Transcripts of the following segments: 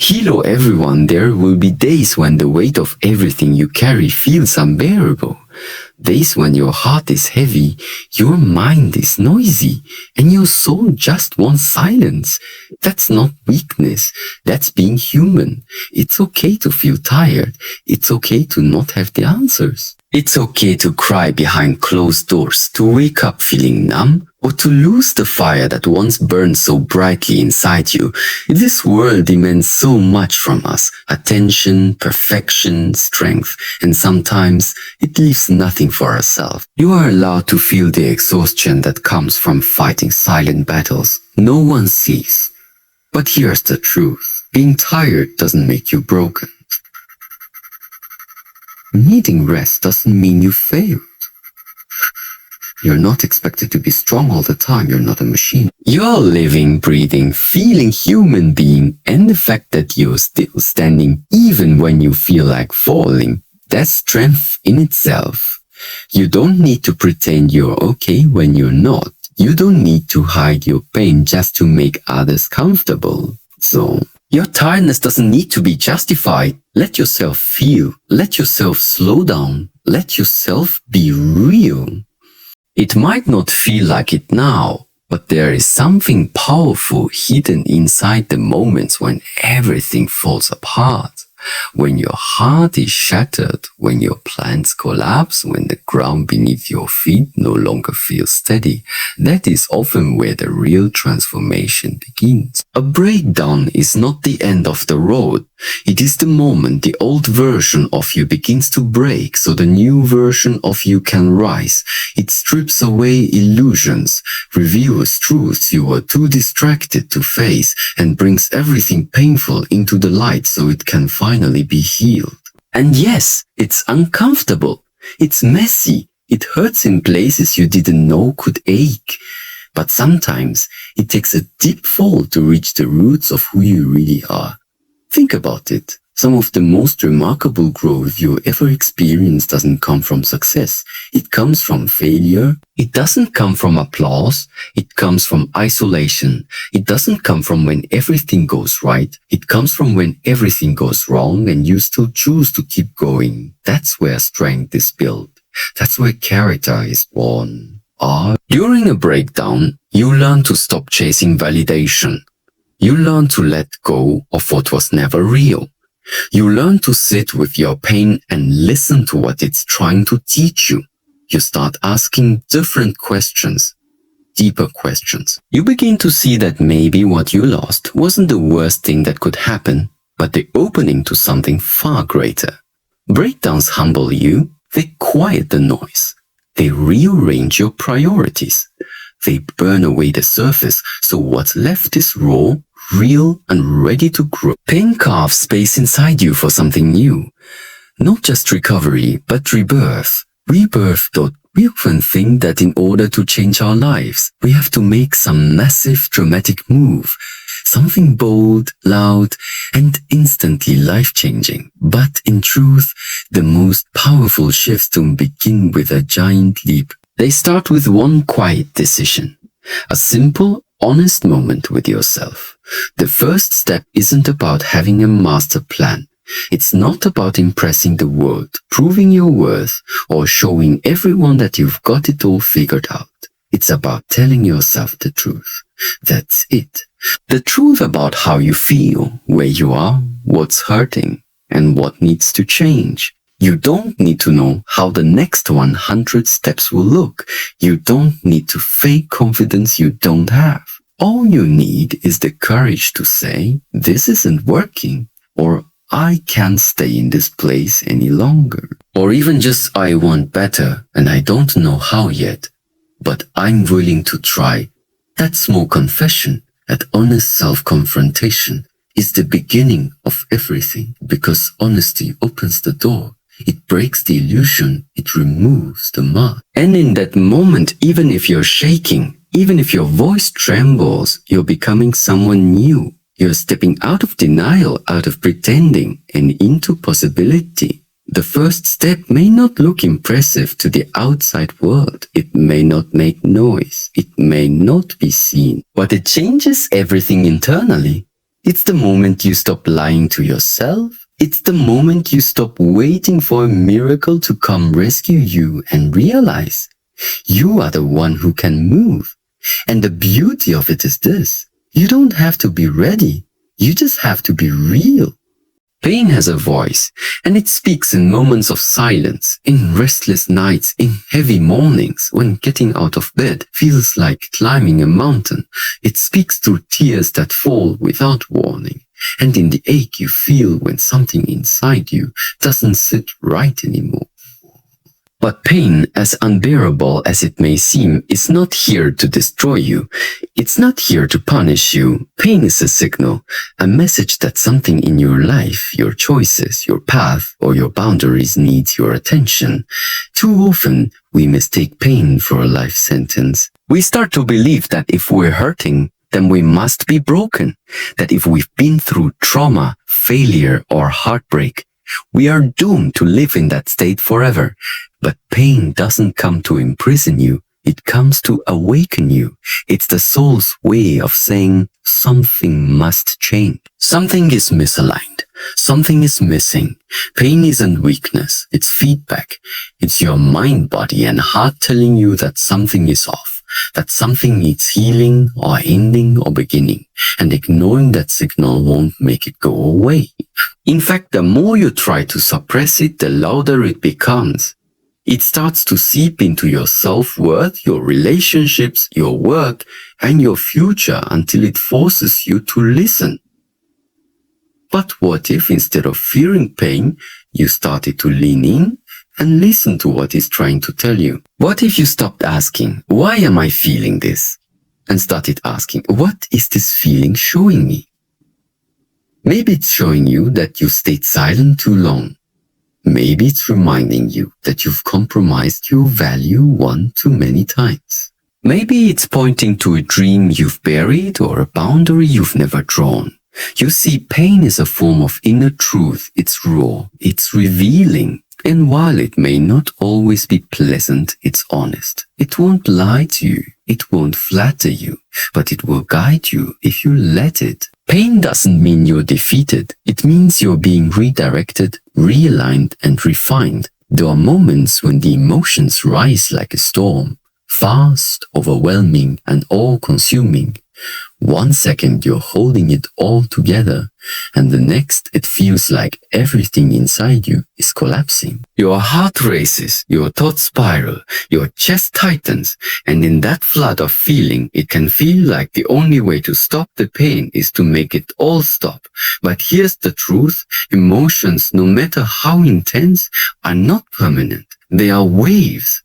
Hello everyone, there will be days when the weight of everything you carry feels unbearable. Days when your heart is heavy, your mind is noisy, and your soul just wants silence. That's not weakness, that's being human. It's okay to feel tired. It's okay to not have the answers. It's okay to cry behind closed doors, to wake up feeling numb, or to lose the fire that once burned so brightly inside you. This world demands so much from us: attention, perfection, strength, and sometimes it leaves nothing for ourselves. You are allowed to feel the exhaustion that comes from fighting silent battles no one sees. But here's the truth: being tired doesn't make you broken. Needing rest doesn't mean you failed. You're not expected to be strong all the time. You're not a machine. You're a living, breathing, feeling human being, and the fact that you're still standing even when you feel like falling, that's strength in itself. You don't need to pretend you're okay when you're not. You don't need to hide your pain just to make others comfortable. So, your tiredness doesn't need to be justified. Let yourself feel. Let yourself slow down. Let yourself be real. It might not feel like it now, but there is something powerful hidden inside the moments when everything falls apart. When your heart is shattered, when your plans collapse, when the ground beneath your feet no longer feels steady, that is often where the real transformation begins. A breakdown is not the end of the road. It is the moment the old version of you begins to break so the new version of you can rise. It strips away illusions, reveals truths you were too distracted to face, and brings everything painful into the light so it can finally be healed. And yes, it's uncomfortable. It's messy. It hurts in places you didn't know could ache. But sometimes it takes a deep fall to reach the roots of who you really are. Think about it. Some of the most remarkable growth you ever experienced doesn't come from success. It comes from failure. It doesn't come from applause. It comes from isolation. It doesn't come from when everything goes right. It comes from when everything goes wrong and you still choose to keep going. That's where strength is built. That's where character is born. During a breakdown, you learn to stop chasing validation. You learn to let go of what was never real. You learn to sit with your pain and listen to what it's trying to teach you. You start asking different questions, deeper questions. You begin to see that maybe what you lost wasn't the worst thing that could happen, but the opening to something far greater. Breakdowns humble you. They quiet the noise. They rearrange your priorities. They burn away the surface, so what's left is raw, real, and ready to grow. Pain carves space inside you for something new. Not just recovery, but rebirth. Rebirth. We often think that in order to change our lives, we have to make some massive, dramatic move. Something bold, loud, and instantly life-changing. But in truth, the most powerful shifts don't begin with a giant leap. They start with one quiet decision. A simple, honest moment with yourself. The first step isn't about having a master plan. It's not about impressing the world, proving your worth, or showing everyone that you've got it all figured out. It's about telling yourself the truth. That's it. The truth about how you feel, where you are, what's hurting, and what needs to change. You don't need to know how the next 100 steps will look. You don't need to fake confidence you don't have. All you need is the courage to say, this isn't working, or I can't stay in this place any longer. Or even just, I want better, and I don't know how yet, but I'm willing to try. That small confession, that honest self-confrontation, is the beginning of everything, because honesty opens the door. It breaks the illusion. It removes the mask. And in that moment, even if you're shaking, even if your voice trembles, you're becoming someone new. You're stepping out of denial, out of pretending, and into possibility. The first step may not look impressive to the outside world. It may not make noise. It may not be seen. But it changes everything internally. It's the moment you stop lying to yourself. It's the moment you stop waiting for a miracle to come rescue you and realize you are the one who can move. And the beauty of it is this: you don't have to be ready. You just have to be real. Pain has a voice, and it speaks in moments of silence, in restless nights, in heavy mornings, when getting out of bed feels like climbing a mountain. It speaks through tears that fall without warning, and in the ache you feel when something inside you doesn't sit right anymore. But pain, as unbearable as it may seem, is not here to destroy you. It's not here to punish you. Pain is a signal, a message that something in your life, your choices, your path, or your boundaries needs your attention. Too often, we mistake pain for a life sentence. We start to believe that if we're hurting, then we must be broken. That if we've been through trauma, failure, or heartbreak, we are doomed to live in that state forever. But pain doesn't come to imprison you. It comes to awaken you. It's the soul's way of saying something must change. Something is misaligned. Something is missing. Pain isn't weakness. It's feedback. It's your mind, body, and heart telling you that something is off, that something needs healing or ending or beginning. And ignoring that signal won't make it go away. In fact, the more you try to suppress it, the louder it becomes. It starts to seep into your self-worth, your relationships, your work, and your future until it forces you to listen. But what if instead of fearing pain, you started to lean in and listen to what it's trying to tell you? What if you stopped asking, why am I feeling this? And started asking, what is this feeling showing me? Maybe it's showing you that you stayed silent too long. Maybe it's reminding you that you've compromised your value one too many times. Maybe it's pointing to a dream you've buried or a boundary you've never drawn. You see, pain is a form of inner truth. It's raw, it's revealing. And while it may not always be pleasant, it's honest. It won't lie to you. It won't flatter you, but it will guide you if you let it. Pain doesn't mean you're defeated. It means you're being redirected, realigned, and refined. There are moments when the emotions rise like a storm, fast, overwhelming, and all-consuming. 1 second you're holding it all together, and the next it feels like everything inside you is collapsing. Your heart races, your thoughts spiral, your chest tightens, and in that flood of feeling, it can feel like the only way to stop the pain is to make it all stop. But here's the truth: emotions, no matter how intense, are not permanent. They are waves.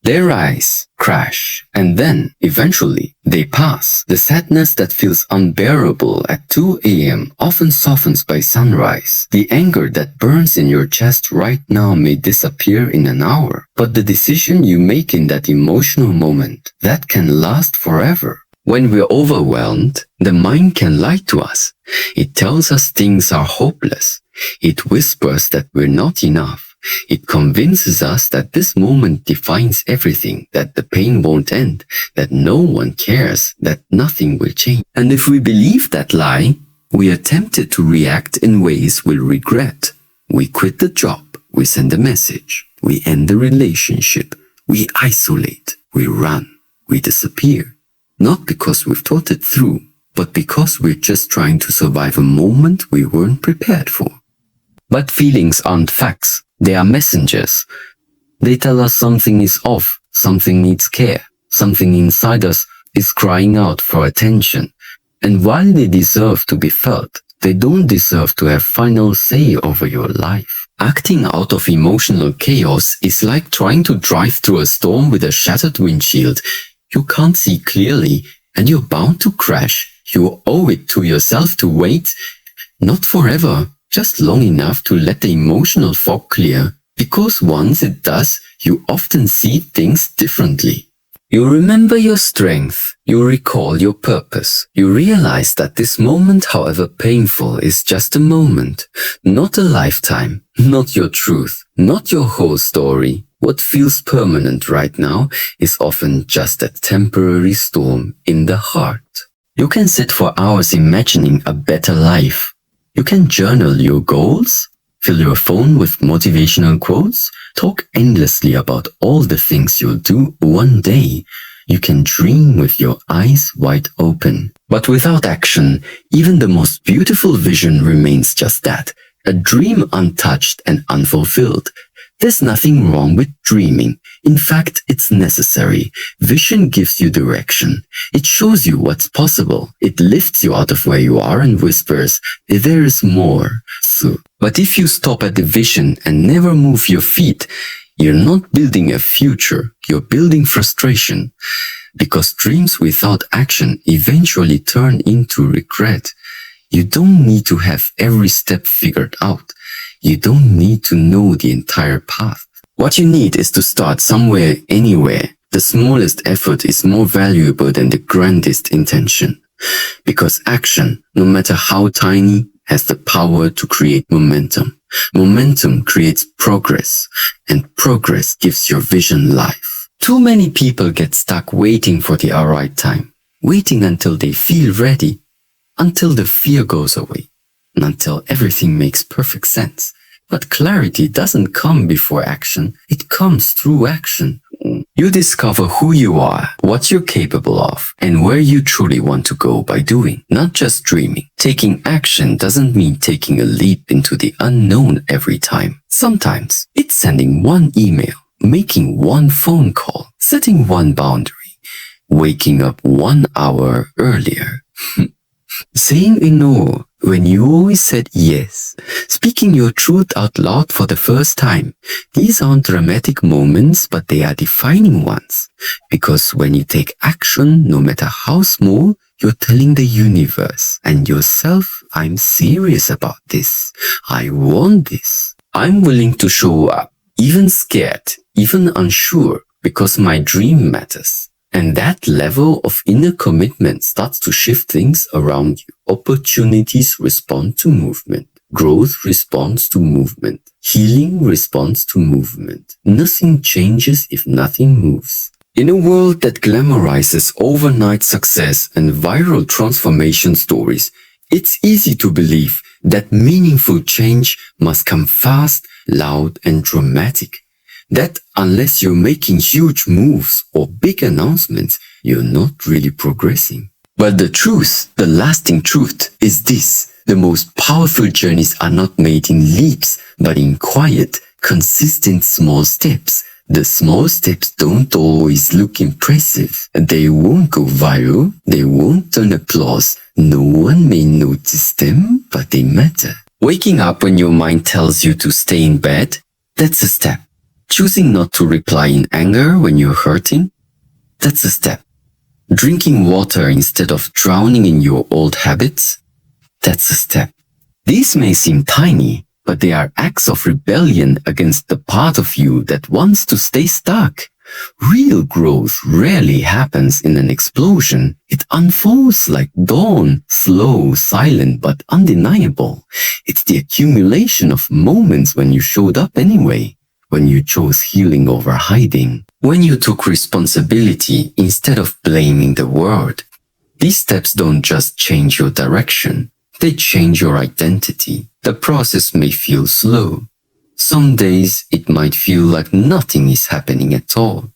They rise, crash, and then, eventually, they pass. The sadness that feels unbearable at 2 a.m. often softens by sunrise. The anger that burns in your chest right now may disappear in an hour. But the decision you make in that emotional moment, that can last forever. When we're overwhelmed, the mind can lie to us. It tells us things are hopeless. It whispers that we're not enough. It convinces us that this moment defines everything, that the pain won't end, that no one cares, that nothing will change. And if we believe that lie, we are tempted to react in ways we'll regret. We quit the job, we send a message, we end the relationship, we isolate, we run, we disappear. Not because we've thought it through, but because we're just trying to survive a moment we weren't prepared for. But feelings aren't facts. They are messengers. They tell us something is off, something needs care, something inside us is crying out for attention. And while they deserve to be felt, they don't deserve to have final say over your life. Acting out of emotional chaos is like trying to drive through a storm with a shattered windshield. You can't see clearly, and you're bound to crash. You owe it to yourself to wait, not forever, just long enough to let the emotional fog clear, because once it does, you often see things differently. You remember your strength, you recall your purpose, you realize that this moment, however painful, is just a moment, not a lifetime, not your truth, not your whole story. What feels permanent right now is often just a temporary storm in the heart. You can sit for hours imagining a better life. You can journal your goals, fill your phone with motivational quotes, talk endlessly about all the things you'll do one day. You can dream with your eyes wide open. But without action, even the most beautiful vision remains just that, a dream untouched and unfulfilled. There's nothing wrong with dreaming. In fact, it's necessary. Vision gives you direction. It shows you what's possible. It lifts you out of where you are and whispers, there is more. But if you stop at the vision and never move your feet, you're not building a future, you're building frustration. Because dreams without action eventually turn into regret. You don't need to have every step figured out. You don't need to know the entire path. What you need is to start somewhere, anywhere. The smallest effort is more valuable than the grandest intention. Because action, no matter how tiny, has the power to create momentum. Momentum creates progress, and progress gives your vision life. Too many people get stuck waiting for the right time, waiting until they feel ready, until the fear goes away, and until everything makes perfect sense. But clarity doesn't come before action, it comes through action. You discover who you are, what you're capable of, and where you truly want to go by doing, not just dreaming. Taking action doesn't mean taking a leap into the unknown every time. Sometimes it's sending one email, making one phone call, setting one boundary, waking up 1 hour earlier. Saying no when you always said yes. Speaking your truth out loud for the first time. These aren't dramatic moments, but they are defining ones. Because when you take action, no matter how small, you're telling the universe and yourself, I'm serious about this. I want this. I'm willing to show up, even scared, even unsure, because my dream matters. And that level of inner commitment starts to shift things around you. Opportunities respond to movement. Growth responds to movement. Healing responds to movement. Nothing changes if nothing moves. In a world that glamorizes overnight success and viral transformation stories, it's easy to believe that meaningful change must come fast, loud, and dramatic. That unless you're making huge moves or big announcements, you're not really progressing. But the truth, the lasting truth, is this. The most powerful journeys are not made in leaps, but in quiet, consistent small steps. The small steps don't always look impressive. They won't go viral. They won't earn applause. No one may notice them, but they matter. Waking up when your mind tells you to stay in bed, that's a step. Choosing not to reply in anger when you're hurting, that's a step. Drinking water instead of drowning in your old habits, that's a step. These may seem tiny, but they are acts of rebellion against the part of you that wants to stay stuck. Real growth rarely happens in an explosion. It unfolds like dawn, slow, silent, but undeniable. It's the accumulation of moments when you showed up anyway. When you chose healing over hiding, when you took responsibility instead of blaming the world. These steps don't just change your direction, they change your identity. The process may feel slow. Some days it might feel like nothing is happening at all.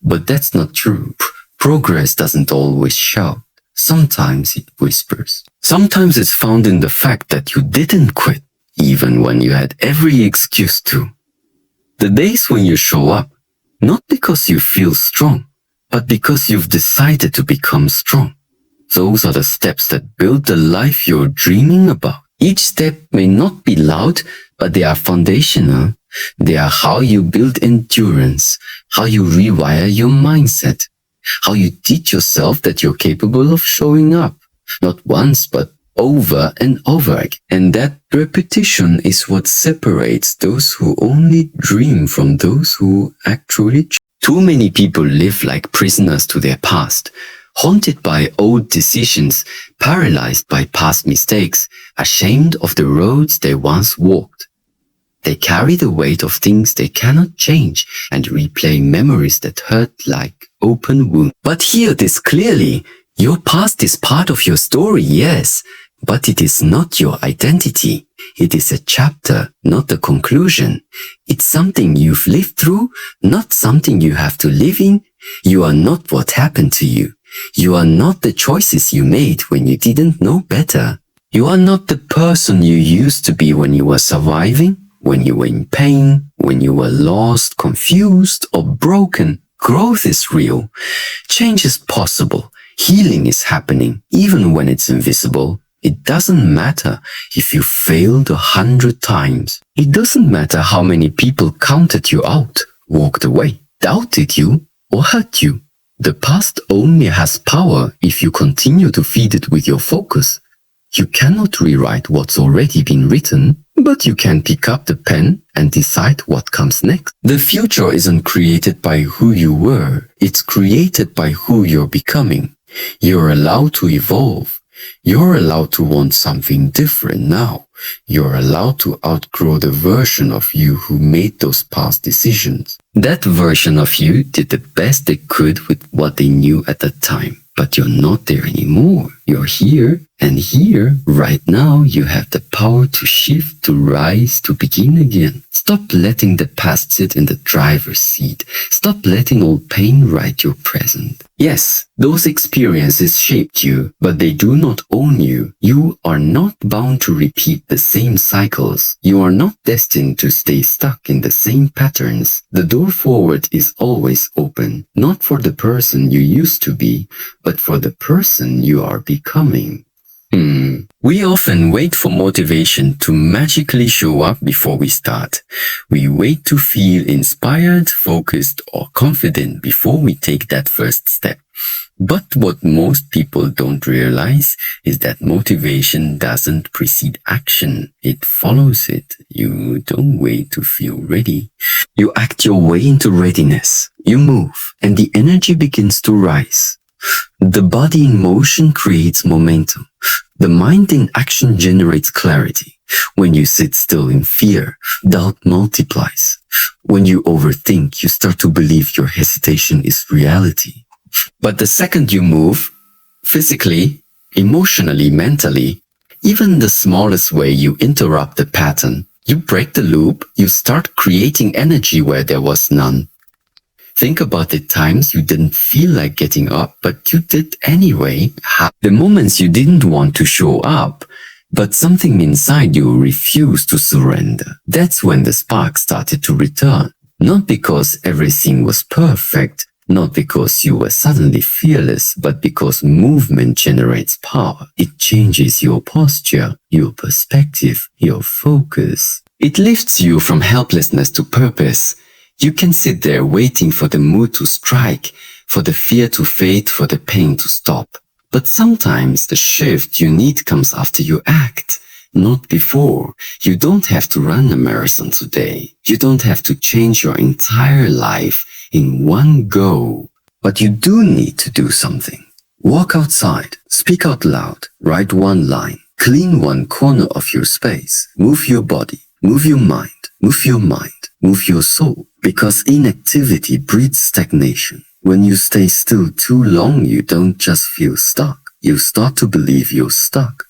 But that's not true. Progress doesn't always shout. Sometimes it whispers. Sometimes it's found in the fact that you didn't quit, even when you had every excuse to. The days when you show up, not because you feel strong, but because you've decided to become strong. Those are the steps that build the life you're dreaming about. Each step may not be loud, but they are foundational. They are how you build endurance, how you rewire your mindset, how you teach yourself that you're capable of showing up, not once, but over and over again. And that repetition is what separates those who only dream from those who actually. Too many people live like prisoners to their past, haunted by old decisions, paralyzed by past mistakes, ashamed of the roads they once walked. They carry the weight of things they cannot change and replay memories that hurt like open wounds. But hear this clearly. Your past is part of your story, yes, but it is not your identity. It is a chapter, not a conclusion. It's something you've lived through, not something you have to live in. You are not what happened to you. You are not the choices you made when you didn't know better. You are not the person you used to be when you were surviving, when you were in pain, when you were lost, confused, or broken. Growth is real. Change is possible. Healing is happening, even when it's invisible. It doesn't matter if you failed 100 times. It doesn't matter how many people counted you out, walked away, doubted you, or hurt you. The past only has power if you continue to feed it with your focus. You cannot rewrite what's already been written, but you can pick up the pen and decide what comes next. The future isn't created by who you were. It's created by who you're becoming. You're allowed to evolve. You're allowed to want something different now. You're allowed to outgrow the version of you who made those past decisions. That version of you did the best they could with what they knew at the time. But you're not there anymore. You're here, and here, right now, you have the power to shift, to rise, to begin again. Stop letting the past sit in the driver's seat. Stop letting old pain write your present. Yes, those experiences shaped you, but they do not own you. You are not bound to repeat the same cycles. You are not destined to stay stuck in the same patterns. The door forward is always open, not for the person you used to be, but for the person you are becoming. We often wait for motivation to magically show up before we start. We wait to feel inspired, focused, or confident before we take that first step. But what most people don't realize is that motivation doesn't precede action. It follows it. You don't wait to feel ready. You act your way into readiness. You move, and the energy begins to rise. The body in motion creates momentum. The mind in action generates clarity. When you sit still in fear, doubt multiplies. When you overthink, you start to believe your hesitation is reality. But the second you move, physically, emotionally, mentally, even the smallest way you interrupt the pattern, you break the loop, you start creating energy where there was none. Think about the times you didn't feel like getting up, but you did anyway. The moments you didn't want to show up, but something inside you refused to surrender. That's when the spark started to return. Not because everything was perfect, not because you were suddenly fearless, but because movement generates power. It changes your posture, your perspective, your focus. It lifts you from helplessness to purpose. You can sit there waiting for the mood to strike, for the fear to fade, for the pain to stop. But sometimes the shift you need comes after you act, not before. You don't have to run a marathon today. You don't have to change your entire life in one go. But you do need to do something. Walk outside, speak out loud, write one line, clean one corner of your space, move your body, move your mind, move your mind, move your soul. Because inactivity breeds stagnation. When you stay still too long, you don't just feel stuck. You start to believe you're stuck.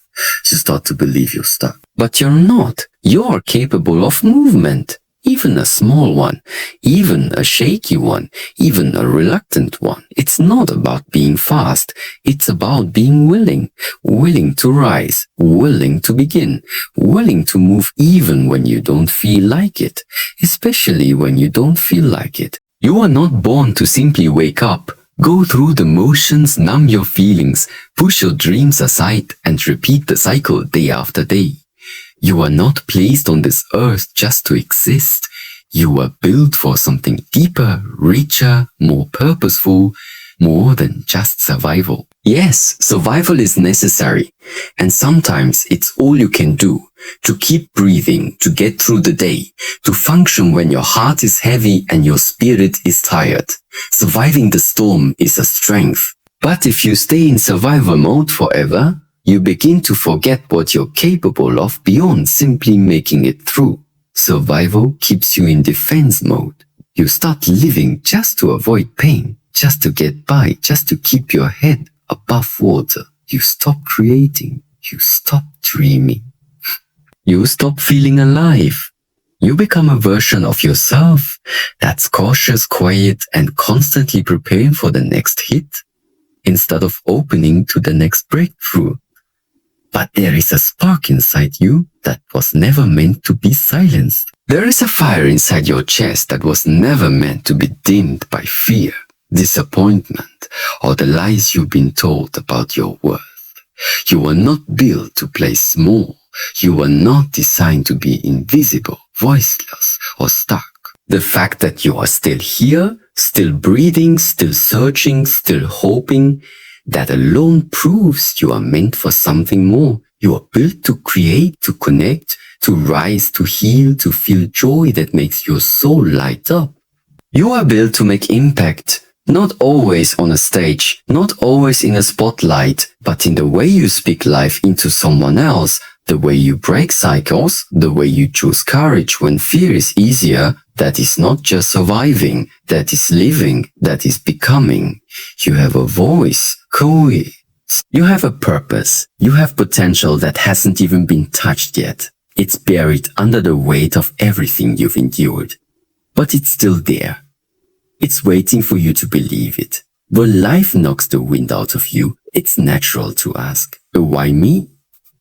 You start to believe you're stuck. But you're not. You're capable of movement. Even a small one. Even a shaky one. Even a reluctant one. It's not about being fast. It's about being willing. Willing to rise. Willing to begin. Willing to move even when you don't feel like it. Especially when you don't feel like it. You are not born to simply wake up, go through the motions, numb your feelings, push your dreams aside, and repeat the cycle day after day. You are not placed on this earth just to exist. You were built for something deeper, richer, more purposeful, more than just survival. Yes, survival is necessary, and sometimes it's all you can do to keep breathing, to get through the day, to function when your heart is heavy and your spirit is tired. Surviving the storm is a strength. But if you stay in survival mode forever, you begin to forget what you're capable of beyond simply making it through. Survival keeps you in defense mode. You start living just to avoid pain, just to get by, just to keep your head above water. You stop creating. You stop dreaming. You stop feeling alive. You become a version of yourself that's cautious, quiet, and constantly preparing for the next hit instead of opening to the next breakthrough. But there is a spark inside you that was never meant to be silenced. There is a fire inside your chest that was never meant to be dimmed by fear, disappointment, or the lies you've been told about your worth. You were not built to play small. You were not designed to be invisible, voiceless, or stuck. The fact that you are still here, still breathing, still searching, still hoping, that alone proves you are meant for something more. You are built to create, to connect, to rise, to heal, to feel joy that makes your soul light up. You are built to make impact, not always on a stage, not always in a spotlight, but in the way you speak life into someone else, the way you break cycles, the way you choose courage when fear is easier. That is not just surviving, that is living, that is becoming. You have a voice, you have a purpose, you have potential that hasn't even been touched yet. It's buried under the weight of everything you've endured. But it's still there. It's waiting for you to believe it. When life knocks the wind out of you, it's natural to ask, why me?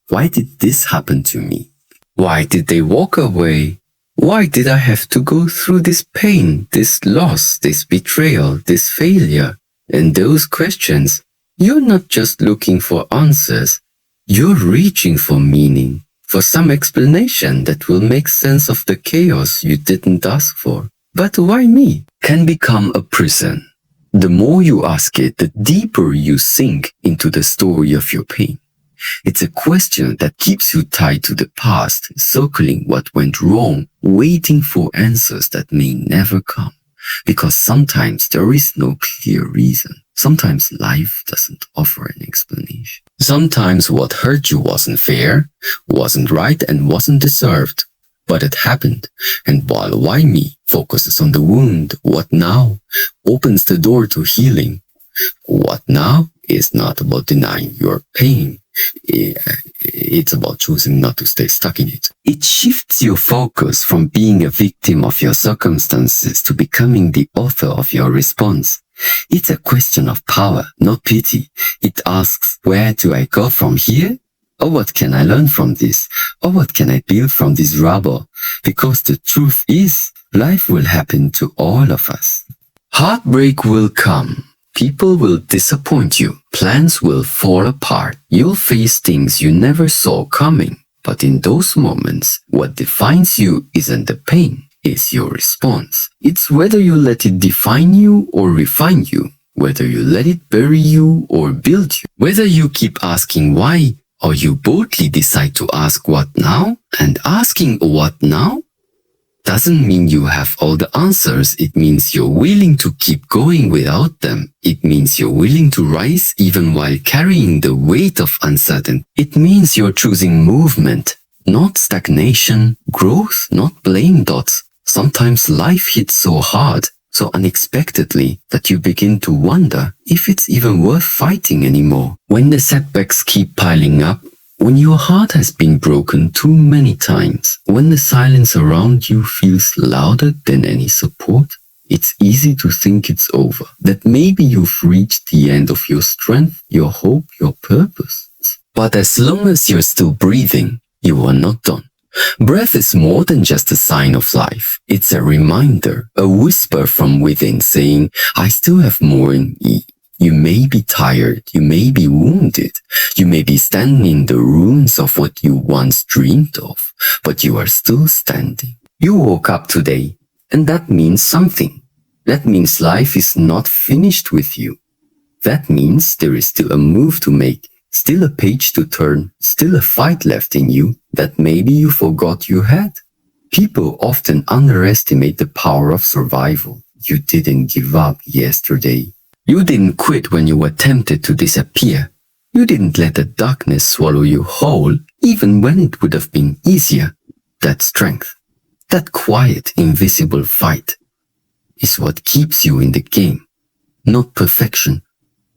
Why did this happen to me? Why did they walk away? Why did I have to go through this pain, this loss, this betrayal, this failure? And those questions, you're not just looking for answers. You're reaching for meaning, for some explanation that will make sense of the chaos you didn't ask for. But why me? Can become a prison. The more you ask it, the deeper you sink into the story of your pain. It's a question that keeps you tied to the past, circling what went wrong, waiting for answers that may never come. Because sometimes there is no clear reason. Sometimes life doesn't offer an explanation. Sometimes what hurt you wasn't fair, wasn't right, and wasn't deserved. But it happened. And while why me focuses on the wound, what now opens the door to healing. What now is not about denying your pain. It's about choosing not to stay stuck in it. It shifts your focus from being a victim of your circumstances to becoming the author of your response. It's a question of power, not pity. It asks, where do I go from here? Or what can I learn from this? Or what can I build from this rubble? Because the truth is, life will happen to all of us. Heartbreak will come. People will disappoint you. Plans will fall apart. You'll face things you never saw coming. But in those moments, what defines you isn't the pain, it's your response. It's whether you let it define you or refine you. Whether you let it bury you or build you. Whether you keep asking why, or you boldly decide to ask what now. And asking what now doesn't mean you have all the answers. It means you're willing to keep going without them. It means you're willing to rise even while carrying the weight of uncertainty. It means you're choosing movement, not stagnation, growth, not blame dots. Sometimes life hits so hard, so unexpectedly, that you begin to wonder if it's even worth fighting anymore. When the setbacks keep piling up, when your heart has been broken too many times, when the silence around you feels louder than any support, it's easy to think it's over, that maybe you've reached the end of your strength, your hope, your purpose. But as long as you're still breathing, you are not done. Breath is more than just a sign of life. It's a reminder, a whisper from within saying, I still have more in me. You may be tired, you may be wounded, you may be standing in the ruins of what you once dreamed of, but you are still standing. You woke up today, and that means something. That means life is not finished with you. That means there is still a move to make, still a page to turn, still a fight left in you that maybe you forgot you had. People often underestimate the power of survival. You didn't give up yesterday. You didn't quit when you were tempted to disappear. You didn't let the darkness swallow you whole, even when it would have been easier. That strength, that quiet, invisible fight, is what keeps you in the game. Not perfection,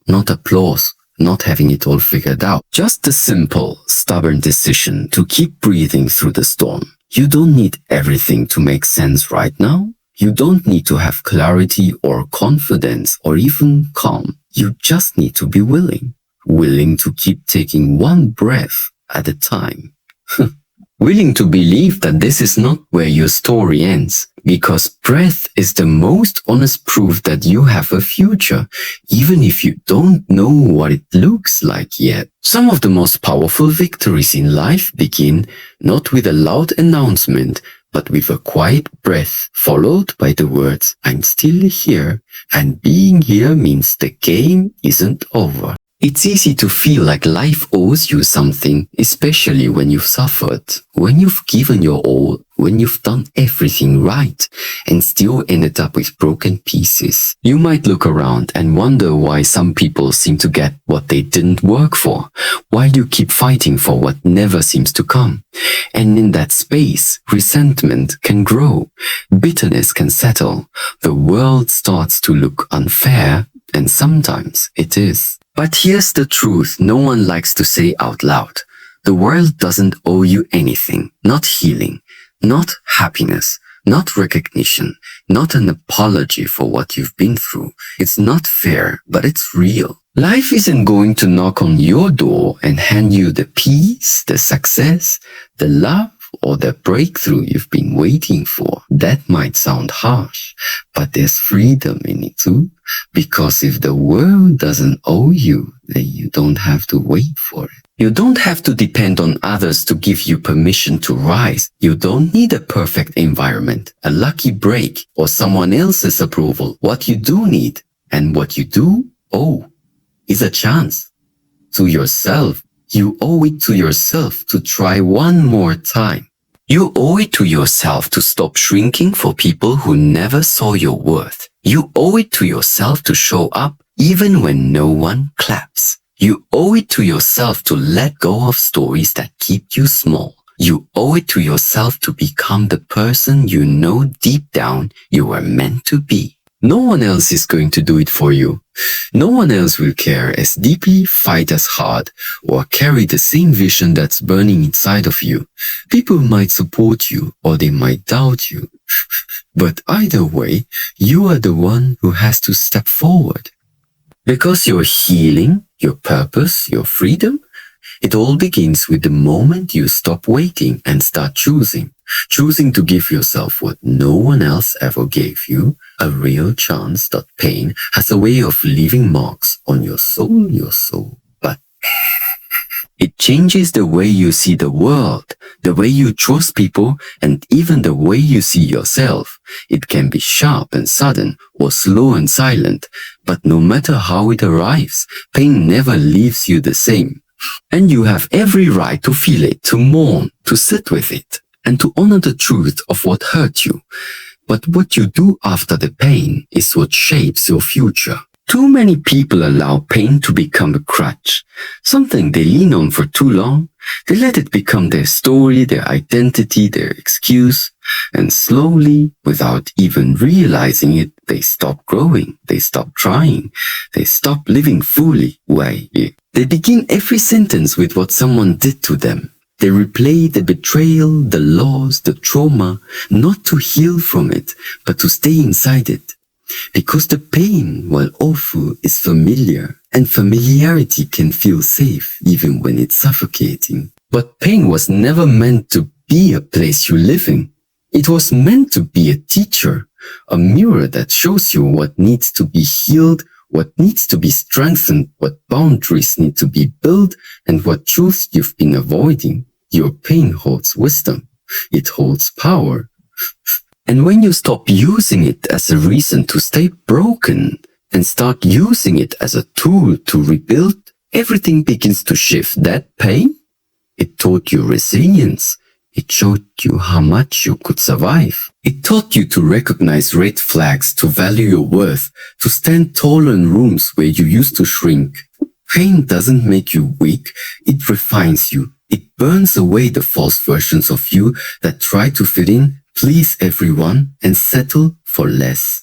not applause, not having it all figured out. Just a simple, stubborn decision to keep breathing through the storm. You don't need everything to make sense right now. You don't need to have clarity or confidence or even calm. You just need to be willing. Willing to keep taking one breath at a time. Willing to believe that this is not where your story ends, because breath is the most honest proof that you have a future, even if you don't know what it looks like yet. Some of the most powerful victories in life begin not with a loud announcement, but with a quiet breath followed by the words, "I'm still here," and being here means the game isn't over. It's easy to feel like life owes you something, especially when you've suffered, when you've given your all, when you've done everything right, and still ended up with broken pieces. You might look around and wonder why some people seem to get what they didn't work for, while you keep fighting for what never seems to come. And in that space, resentment can grow, bitterness can settle, the world starts to look unfair, and sometimes it is. But here's the truth no one likes to say out loud. The world doesn't owe you anything, not healing, not happiness, not recognition, not an apology for what you've been through. It's not fair, but it's real. Life isn't going to knock on your door and hand you the peace, the success, the love, or the breakthrough you've been waiting for. That might sound harsh, but there's freedom in it too. Because if the world doesn't owe you, then you don't have to wait for it. You don't have to depend on others to give you permission to rise. You don't need a perfect environment, a lucky break, or someone else's approval. What you do need, and what you do owe, is a chance. To yourself. You owe it to yourself to try one more time. You owe it to yourself to stop shrinking for people who never saw your worth. You owe it to yourself to show up even when no one claps. You owe it to yourself to let go of stories that keep you small. You owe it to yourself to become the person you know deep down you were meant to be. No one else is going to do it for you. No one else will care as deeply, fight as hard, or carry the same vision that's burning inside of you. People might support you, or they might doubt you. But either way, you are the one who has to step forward. Because your healing, your purpose, your freedom, it all begins with the moment you stop waiting and start choosing. Choosing to give yourself what no one else ever gave you, a real chance that pain has a way of leaving marks on your soul, but it changes the way you see the world, the way you trust people, and even the way you see yourself. It can be sharp and sudden, or slow and silent, but no matter how it arrives, pain never leaves you the same. And you have every right to feel it, to mourn, to sit with it, and to honor the truth of what hurt you. But what you do after the pain is what shapes your future. Too many people allow pain to become a crutch, something they lean on for too long. They let it become their story, their identity, their excuse, and slowly, without even realizing it, they stop growing, they stop trying, they stop living fully. Why? They begin every sentence with what someone did to them. They replay the betrayal, the loss, the trauma, not to heal from it, but to stay inside it. Because the pain, while awful, is familiar, and familiarity can feel safe even when it's suffocating. But pain was never meant to be a place you live in. It was meant to be a teacher, a mirror that shows you what needs to be healed, what needs to be strengthened, what boundaries need to be built, and what truths you've been avoiding. Your pain holds wisdom. It holds power. And when you stop using it as a reason to stay broken and start using it as a tool to rebuild, everything begins to shift. That pain, it taught you resilience. It showed you how much you could survive. It taught you to recognize red flags, to value your worth, to stand tall in rooms where you used to shrink. Pain doesn't make you weak. It refines you. It burns away the false versions of you that try to fit in, please everyone, and settle for less.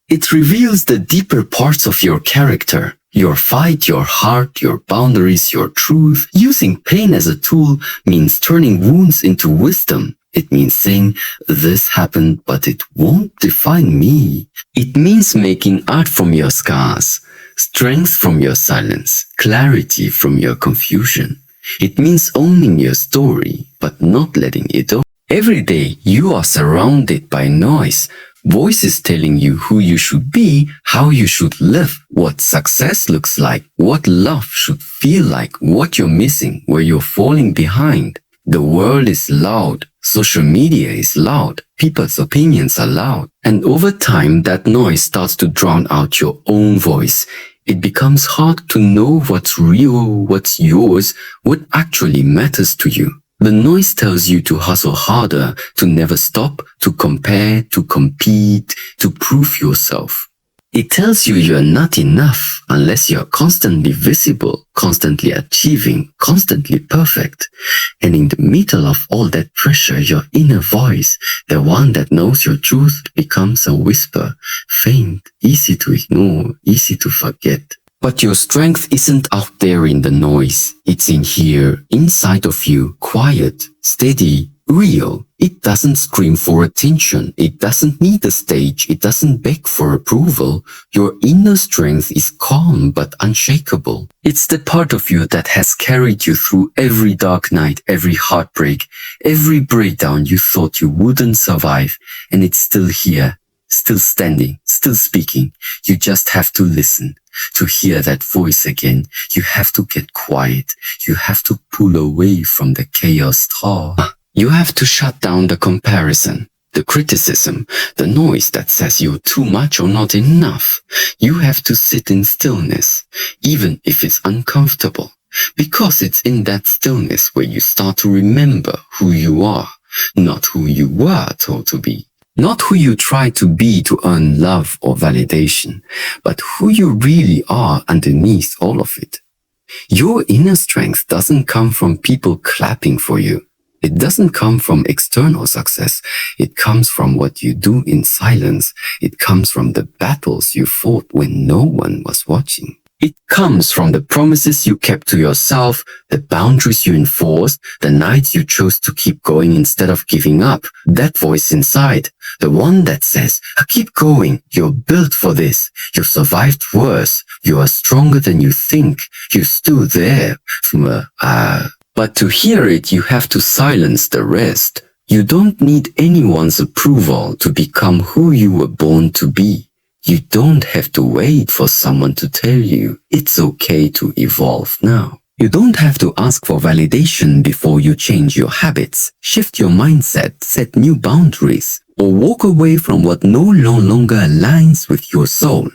It reveals the deeper parts of your character, Your fight, your heart, your boundaries, your truth. Using pain as a tool means turning wounds into wisdom. It means saying, this happened, but it won't define me. It means making art from your scars, strength from your silence, clarity from your confusion. It means owning your story, but not letting it own. Every day you are surrounded by noise, voices telling you who you should be, how you should live, what success looks like, what love should feel like, what you're missing, where you're falling behind. The world is loud, social media is loud, people's opinions are loud, and over time that noise starts to drown out your own voice. It becomes hard to know what's real, what's yours, what actually matters to you. The noise tells you to hustle harder, to never stop, to compare, to compete, to prove yourself. It tells you you're not enough unless you're constantly visible, constantly achieving, constantly perfect. And in the middle of all that pressure, your inner voice, the one that knows your truth, becomes a whisper, faint, easy to ignore, easy to forget. But your strength isn't out there in the noise. It's in here, inside of you, quiet, steady, real. It doesn't scream for attention. It doesn't need a stage. It doesn't beg for approval. Your inner strength is calm but unshakable. It's the part of you that has carried you through every dark night, every heartbreak, every breakdown you thought you wouldn't survive. And it's still here, still standing, still speaking. You just have to listen. To hear that voice again, you have to get quiet. You have to pull away from the chaos thought. You have to shut down the comparison, the criticism, the noise that says you're too much or not enough. You have to sit in stillness, even if it's uncomfortable, because it's in that stillness where you start to remember who you are, not who you were told to be. Not who you try to be to earn love or validation, but who you really are underneath all of it. Your inner strength doesn't come from people clapping for you. It doesn't come from external success. It comes from what you do in silence. It comes from the battles you fought when no one was watching. It comes from the promises you kept to yourself, the boundaries you enforced, the nights you chose to keep going instead of giving up. That voice inside, the one that says, keep going, you're built for this, you survived worse, you are stronger than you think, you're still there. But to hear it, you have to silence the rest. You don't need anyone's approval to become who you were born to be. You don't have to wait for someone to tell you it's okay to evolve now. You don't have to ask for validation before you change your habits, shift your mindset, set new boundaries, or walk away from what no longer aligns with your soul.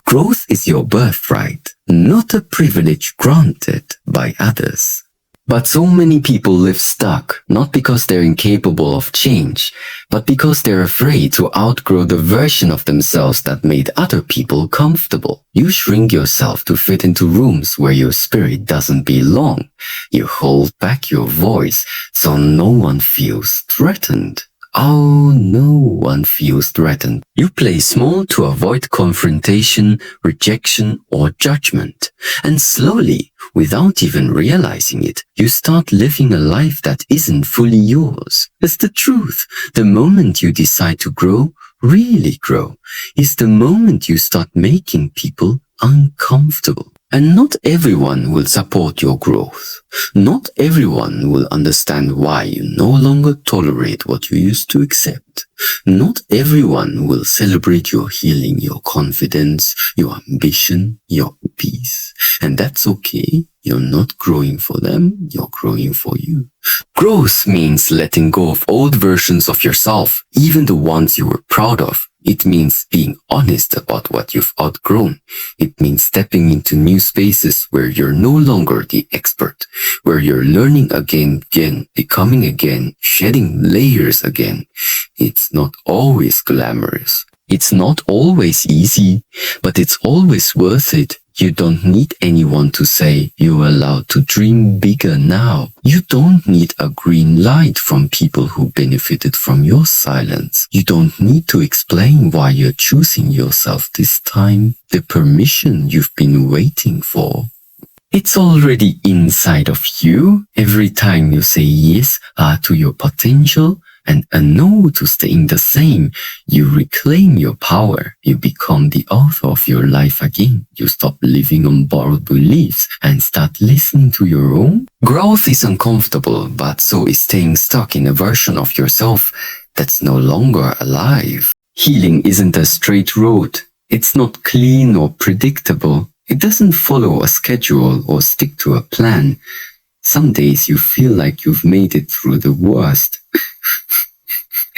Growth is your birthright, not a privilege granted by others. But so many people live stuck, not because they're incapable of change, but because they're afraid to outgrow the version of themselves that made other people comfortable. You shrink yourself to fit into rooms where your spirit doesn't belong. You hold back your voice so no one feels threatened. Oh, no one feels threatened. You play small to avoid confrontation, rejection, or judgment. And slowly, without even realizing it, you start living a life that isn't fully yours. It's the truth. The moment you decide to grow, really grow, is the moment you start making people uncomfortable. And not everyone will support your growth. Not everyone will understand why you no longer tolerate what you used to accept. Not everyone will celebrate your healing, your confidence, your ambition, your peace. And that's okay. You're not growing for them, you're growing for you. Growth means letting go of old versions of yourself, even the ones you were proud of. It means being honest about what you've outgrown. It means stepping into new spaces where you're no longer the expert, where you're learning again, becoming again, shedding layers again. It's not always glamorous. It's not always easy, but it's always worth it. You don't need anyone to say you're allowed to dream bigger now. You don't need a green light from people who benefited from your silence. You don't need to explain why you're choosing yourself this time. The permission you've been waiting for. It's already inside of you. Every time you say yes to your potential and a no to staying the same, you reclaim your power. You become the author of your life again. You stop living on borrowed beliefs and start listening to your own. Growth is uncomfortable, but so is staying stuck in a version of yourself that's no longer alive. Healing isn't a straight road. It's not clean or predictable. It doesn't follow a schedule or stick to a plan. Some days you feel like you've made it through the worst.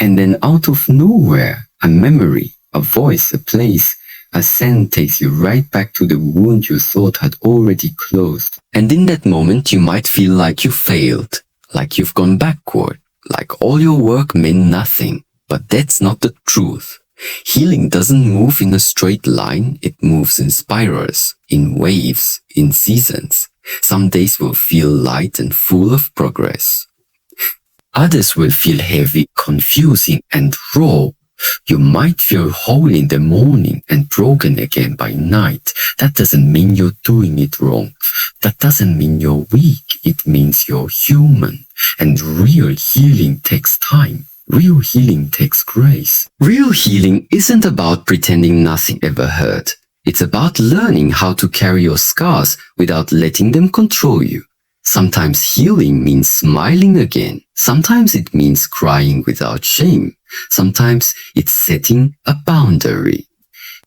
And then out of nowhere, a memory, a voice, a place, a scent takes you right back to the wound you thought had already closed. And in that moment, you might feel like you failed, like you've gone backward, like all your work meant nothing. But that's not the truth. Healing doesn't move in a straight line. It moves in spirals, in waves, in seasons. Some days will feel light and full of progress. Others will feel heavy, confusing, and raw. You might feel whole in the morning and broken again by night. That doesn't mean you're doing it wrong. That doesn't mean you're weak. It means you're human. And real healing takes time. Real healing takes grace. Real healing isn't about pretending nothing ever hurt. It's about learning how to carry your scars without letting them control you. Sometimes healing means smiling again. Sometimes it means crying without shame. Sometimes it's setting a boundary.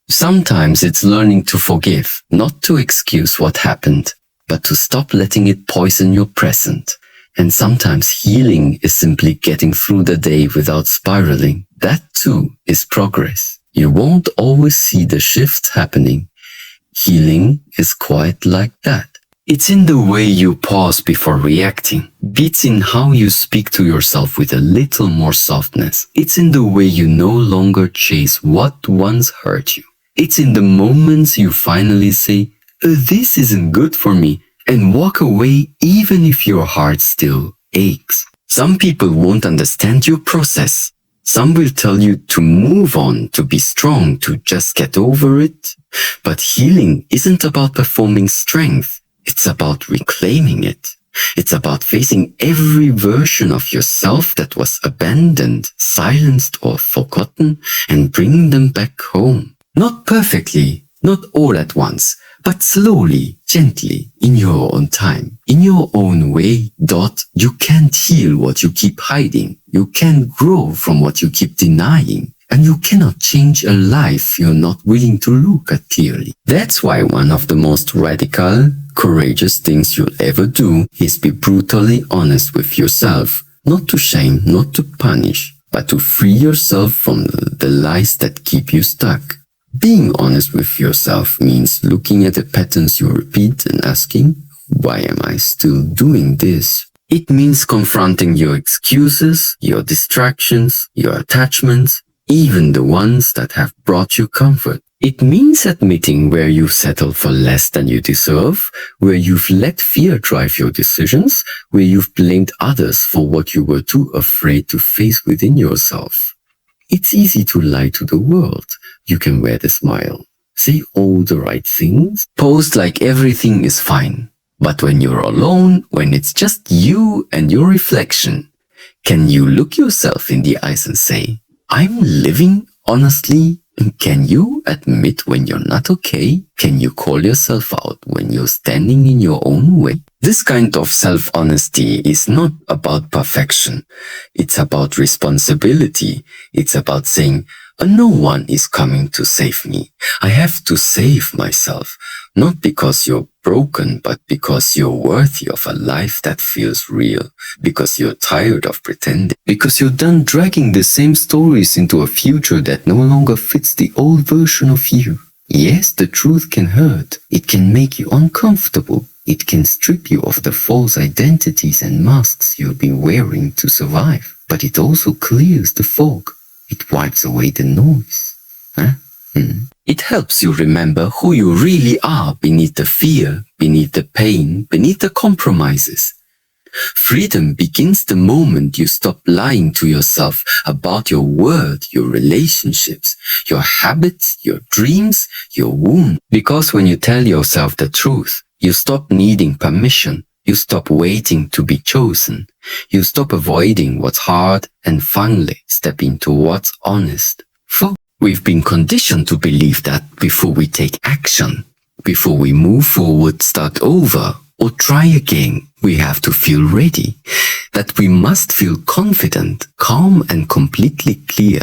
Sometimes it's learning to forgive, not to excuse what happened, but to stop letting it poison your present. And sometimes healing is simply getting through the day without spiraling. That too is progress. You won't always see the shifts happening. Healing is quite like that. It's in the way you pause before reacting. It's in how you speak to yourself with a little more softness. It's in the way you no longer chase what once hurt you. It's in the moments you finally say, this isn't good for me, and walk away even if your heart still aches. Some people won't understand your process. Some will tell you to move on, to be strong, to just get over it. But healing isn't about performing strength. It's about reclaiming it. It's about facing every version of yourself that was abandoned, silenced, or forgotten and bringing them back home. Not perfectly, not all at once, but slowly, gently, in your own time, in your own way. You can't heal what you keep hiding. You can't grow from what you keep denying. And you cannot change a life you're not willing to look at clearly. That's why one of the most radical, courageous things you'll ever do is be brutally honest with yourself. Not to shame, not to punish, but to free yourself from the lies that keep you stuck. Being honest with yourself means looking at the patterns you repeat and asking, why am I still doing this? It means confronting your excuses, your distractions, your attachments, even the ones that have brought you comfort. It means admitting where you've settled for less than you deserve, where you've let fear drive your decisions, where you've blamed others for what you were too afraid to face within yourself. It's easy to lie to the world. You can wear the smile, say all the right things, pose like everything is fine. But when you're alone, when it's just you and your reflection, can you look yourself in the eyes and say, I'm living honestly? And can you admit when you're not okay? Can you call yourself out when you're standing in your own way? This kind of self-honesty is not about perfection. It's about responsibility. It's about saying, no one is coming to save me. I have to save myself. Not because you're broken, but because you're worthy of a life that feels real. Because you're tired of pretending. Because you're done dragging the same stories into a future that no longer fits the old version of you. Yes, the truth can hurt. It can make you uncomfortable. It can strip you of the false identities and masks you've been wearing to survive. But it also clears the fog. It wipes away the noise. It helps you remember who you really are beneath the fear, beneath the pain, beneath the compromises. Freedom begins the moment you stop lying to yourself about your worth, your relationships, your habits, your dreams, your wound. Because when you tell yourself the truth, you stop needing permission. You stop waiting to be chosen. You stop avoiding what's hard and finally step into what's honest. We've been conditioned to believe that before we take action, before we move forward, start over, or try again, we have to feel ready. That we must feel confident, calm, and completely clear.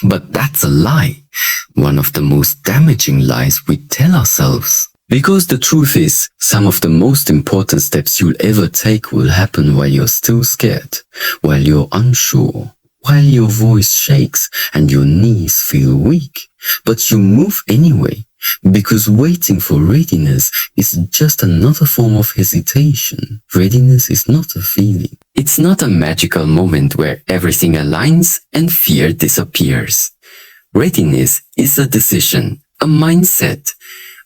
But that's a lie. One of the most damaging lies we tell ourselves. Because the truth is, some of the most important steps you'll ever take will happen while you're still scared, while you're unsure, while your voice shakes and your knees feel weak. But you move anyway, because waiting for readiness is just another form of hesitation. Readiness is not a feeling. It's not a magical moment where everything aligns and fear disappears. Readiness is a decision, a mindset,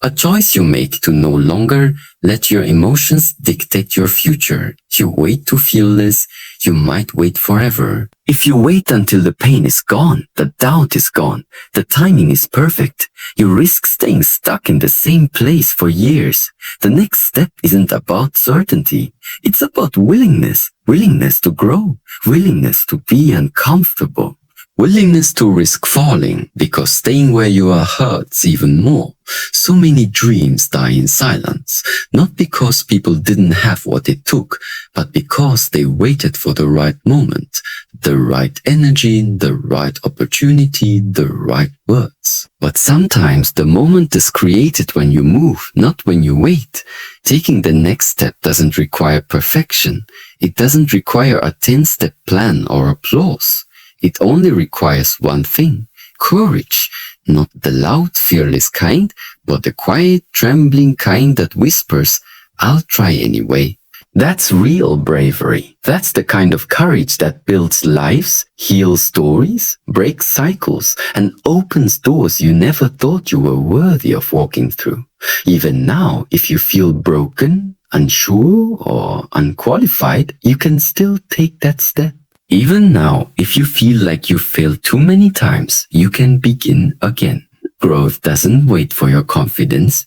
a choice you make to no longer let your emotions dictate your future. You wait to feel less, you might wait forever. If you wait until the pain is gone, the doubt is gone, the timing is perfect, you risk staying stuck in the same place for years. The next step isn't about certainty. It's about willingness. Willingness to grow. Willingness to be uncomfortable. Willingness to risk falling, because staying where you are hurts even more. So many dreams die in silence, not because people didn't have what it took, but because they waited for the right moment, the right energy, the right opportunity, the right words. But sometimes the moment is created when you move, not when you wait. Taking the next step doesn't require perfection. It doesn't require a 10-step plan or applause. It only requires one thing, courage, not the loud, fearless kind, but the quiet, trembling kind that whispers, "I'll try anyway." That's real bravery. That's the kind of courage that builds lives, heals stories, breaks cycles, and opens doors you never thought you were worthy of walking through. Even now, if you feel broken, unsure, or unqualified, you can still take that step. Even now, if you feel like you failed too many times, you can begin again. Growth doesn't wait for your confidence.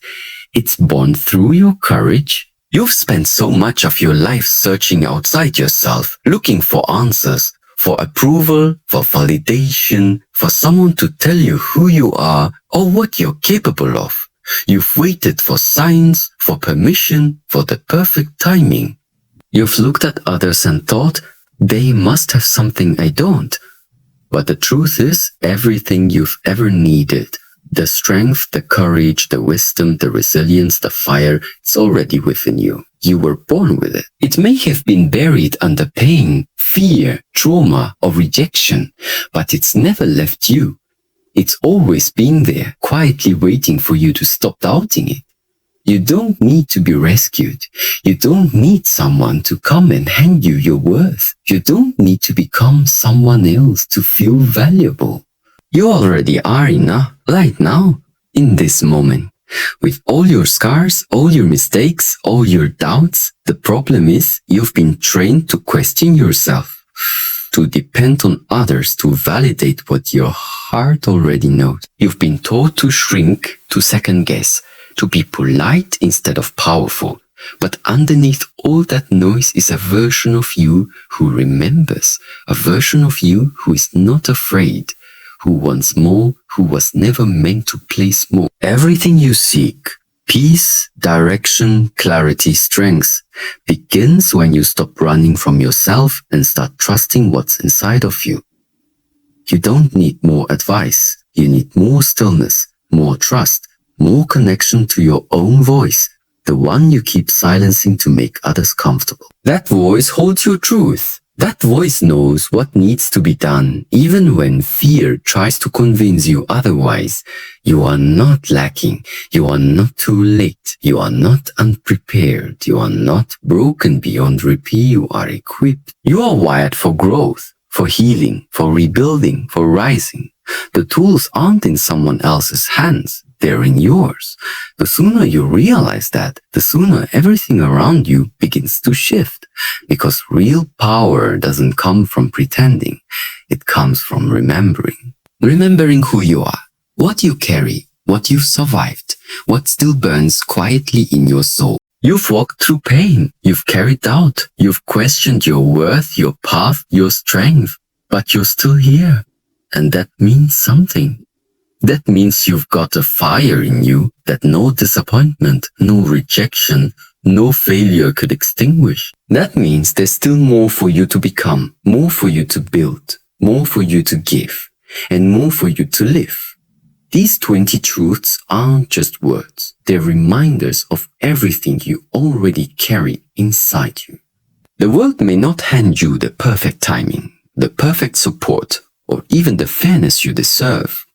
It's born through your courage. You've spent so much of your life searching outside yourself, looking for answers, for approval, for validation, for someone to tell you who you are or what you're capable of. You've waited for signs, for permission, for the perfect timing. You've looked at others and thought, they must have something I don't. But the truth is, everything you've ever needed, the strength, the courage, the wisdom, the resilience, the fire, it's already within you. You were born with it. It may have been buried under pain, fear, trauma, or rejection, but it's never left you. It's always been there, quietly waiting for you to stop doubting it. You don't need to be rescued. You don't need someone to come and hand you your worth. You don't need to become someone else to feel valuable. You already are enough, right now, in this moment. With all your scars, all your mistakes, all your doubts, the problem is you've been trained to question yourself, to depend on others to validate what your heart already knows. You've been taught to shrink, to second guess, to be polite instead of powerful. But underneath all that noise is a version of you who remembers, a version of you who is not afraid, who wants more, who was never meant to play small. Everything you seek, peace, direction, clarity, strength, begins when you stop running from yourself and start trusting what's inside of you. You don't need more advice. You need more stillness, more trust, more connection to your own voice, the one you keep silencing to make others comfortable. That voice holds your truth. That voice knows what needs to be done, even when fear tries to convince you otherwise. You are not lacking. You are not too late. You are not unprepared. You are not broken beyond repair. You are equipped. You are wired for growth, for healing, for rebuilding, for rising. The tools aren't in someone else's hands. they're in yours. The sooner you realize that, the sooner everything around you begins to shift. Because real power doesn't come from pretending. It comes from remembering. Remembering who you are, what you carry, what you've survived, what still burns quietly in your soul. You've walked through pain, you've carried doubt, you've questioned your worth, your path, your strength, but you're still here. And that means something. That means you've got a fire in you that no disappointment, no rejection, no failure could extinguish. That means there's still more for you to become, more for you to build, more for you to give, and more for you to live. These 20 truths aren't just words. They're reminders of everything you already carry inside you. The world may not hand you the perfect timing, the perfect support, or even the fairness you deserve.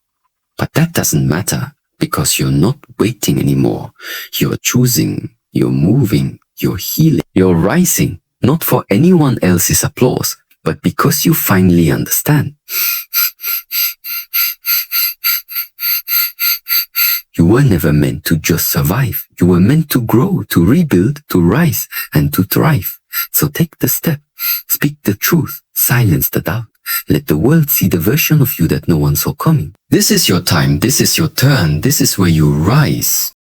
But that doesn't matter because you're not waiting anymore. You're choosing, you're moving, you're healing, you're rising, not for anyone else's applause, but because you finally understand. You were never meant to just survive. You were meant to grow, to rebuild, to rise, and to thrive. So take the step, speak the truth, silence the doubt. Let the world see the version of you that no one saw coming. This is your time, this is your turn, this is where you rise.